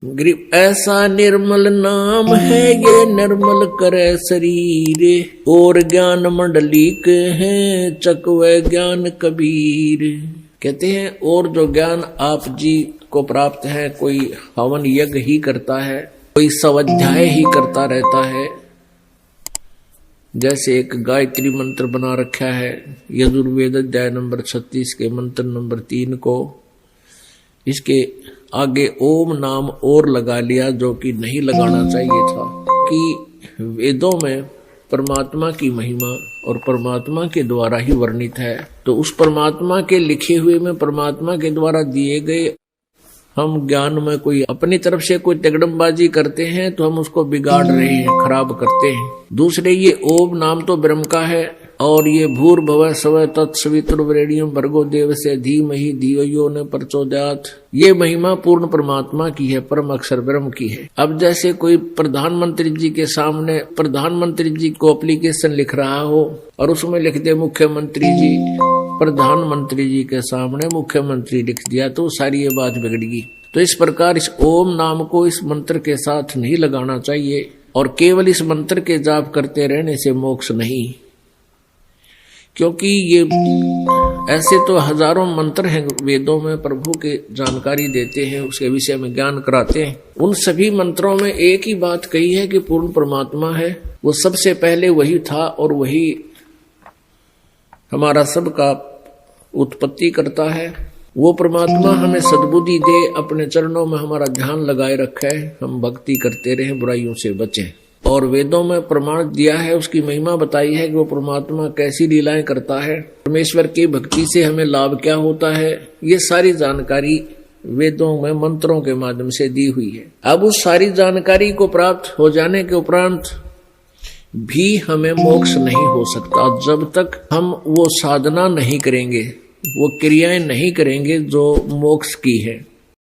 गरीब ऐसा निर्मल नाम है ये निर्मल करे शरीर, और ज्ञान मंडली के हैं चकवे ज्ञान कबीर। कहते हैं और जो ज्ञान आप जी को प्राप्त है, कोई हवन यज्ञ ही करता है, कोई स्वाध्याय ही करता रहता है। जैसे एक गायत्री मंत्र बना रखा है यजुर्वेद अध्याय नंबर 36 के मंत्र नंबर 3 को, इसके आगे ओम नाम और लगा लिया, जो कि नहीं लगाना चाहिए था। कि वेदों में परमात्मा की महिमा और परमात्मा के द्वारा ही वर्णित है, तो उस परमात्मा के लिखे हुए में परमात्मा के द्वारा दिए गए हम ज्ञान में कोई अपनी तरफ से कोई तगड़मबाजी करते हैं तो हम उसको बिगाड़ रहे हैं, खराब करते हैं। दूसरे ये ओम नाम तो ब्रह्म का है, और ये भूर्भुवः स्वः तत्सवितुर्वरेण्यं भर्गो देवस्य धीमहि धियो यो न प्रचोदयात्, ये महिमा पूर्ण परमात्मा की है, परम अक्षर ब्रह्म की है। अब जैसे कोई प्रधानमंत्री जी के सामने प्रधानमंत्री जी को एप्लीकेशन लिख रहा हो और उसमें लिख दे मुख्यमंत्री जी, प्रधानमंत्री जी के सामने मुख्यमंत्री लिख दिया तो सारी ये बात बिगड़गी। तो इस प्रकार इस ओम नाम को इस मंत्र के साथ नहीं लगाना चाहिए, और केवल इस मंत्र के जाप करते रहने से मोक्ष नहीं, क्योंकि ये ऐसे तो हजारों मंत्र हैं वेदों में, प्रभु के जानकारी देते हैं, उसके विषय में ज्ञान कराते हैं। उन सभी मंत्रों में एक ही बात कही है कि पूर्ण परमात्मा है, वो सबसे पहले वही था और वही हमारा सबका उत्पत्ति करता है। वो परमात्मा हमें सद्बुद्धि दे, अपने चरणों में हमारा ध्यान लगाए रखे, हम भक्ति करते रहें, बुराइयों से बचें। और वेदों में प्रमाण दिया है, उसकी महिमा बताई है कि वो परमात्मा कैसी लीलाएं करता है, परमेश्वर की भक्ति से हमें लाभ क्या होता है, ये सारी जानकारी वेदों में मंत्रों के माध्यम से दी हुई है। अब उस सारी जानकारी को प्राप्त हो जाने के उपरांत भी हमें मोक्ष नहीं हो सकता जब तक हम वो साधना नहीं करेंगे, वो क्रियाएं नहीं करेंगे जो मोक्ष की है।